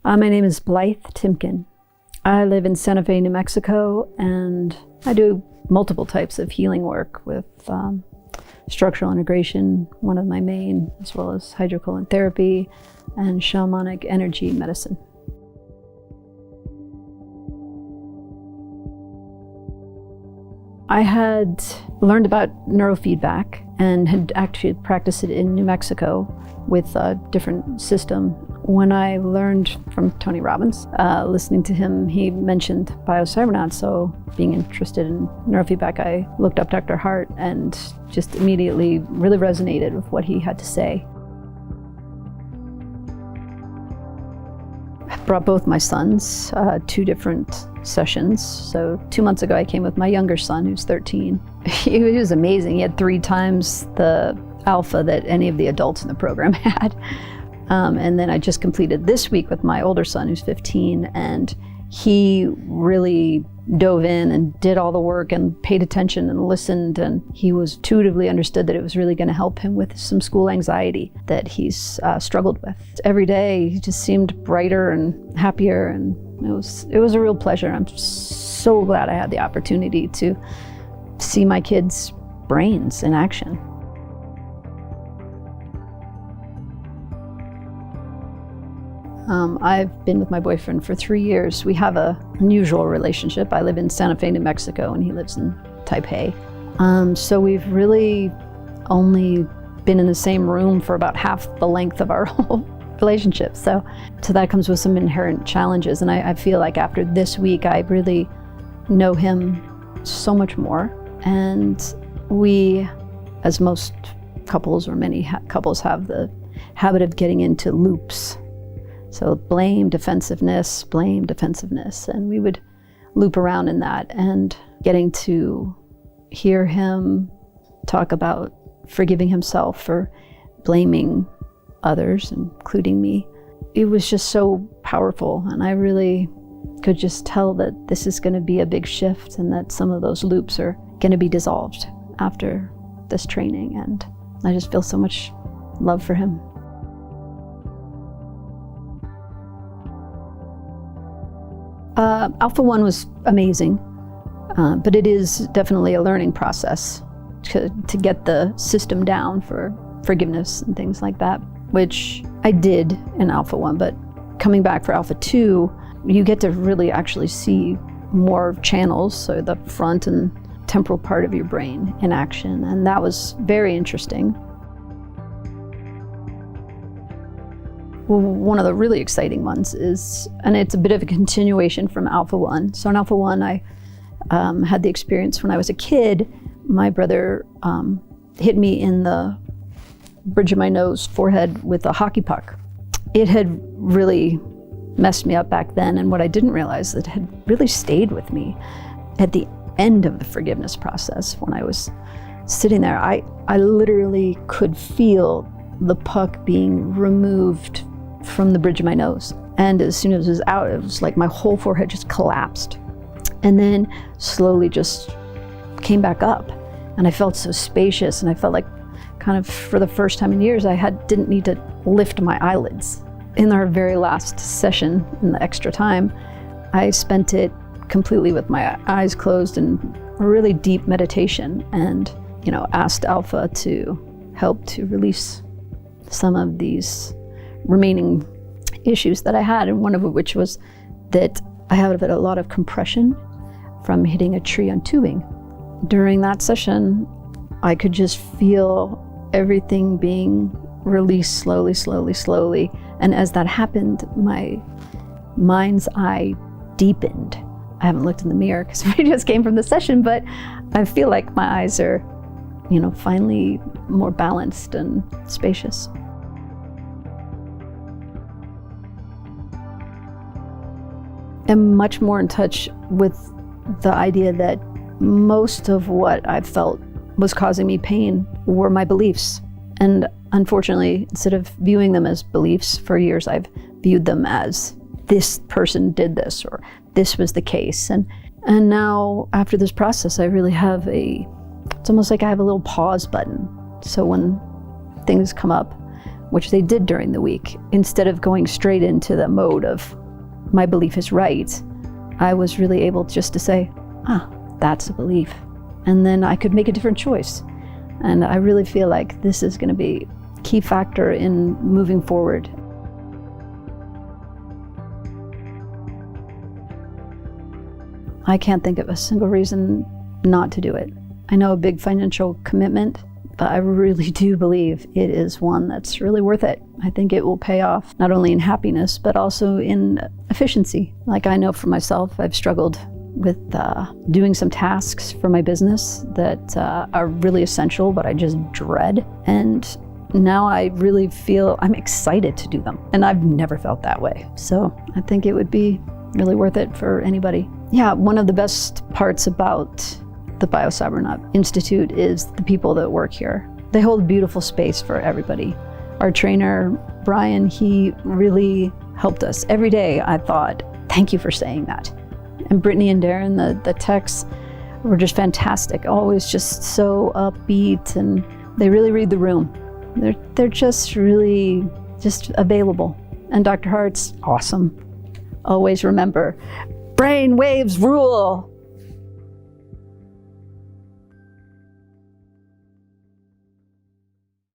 My name is Blyth Timken. I live in Santa Fe, New Mexico, and I do multiple types of healing work with structural integration, one of my main, as well as hydrocolon therapy and shamanic energy medicine. I had learned about neurofeedback and had actually practiced it in New Mexico with a different system. When I learned from Tony Robbins, listening to him, he mentioned Biocybernaut, so being interested in neurofeedback, I looked up Dr. Hardt and just immediately really resonated with what he had to say. I brought both my sons, 2 different sessions. So 2 months ago, I came with my younger son, who's 13. He was amazing. He had 3 times the alpha that any of the adults in the program had. And then I just completed this week with my older son, who's 15, and he really dove in and did all the work and paid attention and listened, and he was intuitively understood that it was really going to help him with some school anxiety that he's struggled with. Every day he just seemed brighter and happier, and it was a real pleasure. I'm so glad I had the opportunity to see my kids' brains in action. I've been with my boyfriend for 3 years. We have an unusual relationship. I live in Santa Fe, New Mexico, and he lives in Taipei. So we've really only been in the same room for about half the length of our whole relationship. So that comes with some inherent challenges. And I feel like after this week, I really know him so much more. And we, as most couples or many couples, have the habit of getting into loops. So blame, defensiveness, and we would loop around in that, and getting to hear him talk about forgiving himself for blaming others, including me. It was just so powerful, and I really could just tell that this is going to be a big shift and that some of those loops are going to be dissolved after this training, and I just feel so much love for him. Alpha 1 was amazing, but it is definitely a learning process to get the system down for forgiveness and things like that, which I did in Alpha 1, but coming back for Alpha 2, you get to really actually see more channels, so the front and temporal part of your brain in action, and that was very interesting. Well, one of the really exciting ones is, and it's a bit of a continuation from Alpha 1. So in Alpha 1, I had the experience when I was a kid. My brother hit me in the bridge of my nose, forehead, with a hockey puck. It had really messed me up back then, and what I didn't realize, it had really stayed with me at the end of the forgiveness process. When I was sitting there, I literally could feel the puck being removed from the bridge of my nose. And as soon as it was out, it was like my whole forehead just collapsed. And then slowly just came back up. And I felt so spacious, and I felt like kind of for the first time in years, I didn't need to lift my eyelids. In our very last session, in the extra time, I spent it completely with my eyes closed in a really deep meditation, and asked Alpha to help to release some of these remaining issues that I had, and one of which was that I had a lot of compression from hitting a tree on tubing. During that session, I could just feel everything being released slowly. And as that happened, my mind's eye deepened. I haven't looked in the mirror because we just came from the session, but I feel like my eyes are, finally more balanced and spacious. I'm much more in touch with the idea that most of what I felt was causing me pain were my beliefs. And unfortunately, instead of viewing them as beliefs for years, I've viewed them as this person did this, or this was the case. And now after this process, I really have it's almost like I have a little pause button. So when things come up, which they did during the week, instead of going straight into the mode of my belief is right, I was really able just to say, that's a belief. And then I could make a different choice. And I really feel like this is going to be a key factor in moving forward. I can't think of a single reason not to do it. I know a big financial commitment, but I really do believe it is one that's really worth it. I think it will pay off not only in happiness, but also in efficiency. Like I know for myself, I've struggled with doing some tasks for my business that are really essential, but I just dread. And now I really feel I'm excited to do them. And I've never felt that way. So I think it would be really worth it for anybody. Yeah, one of the best parts about the Biocybernaut Institute is the people that work here. They hold a beautiful space for everybody. Our trainer, Brian, he really helped us. Every day I thought, thank you for saying that. And Brittany and Darren, the techs, were just fantastic, always just so upbeat, and they really read the room. They're just really just available. And Dr. Hardt's awesome. Always remember, brain waves rule.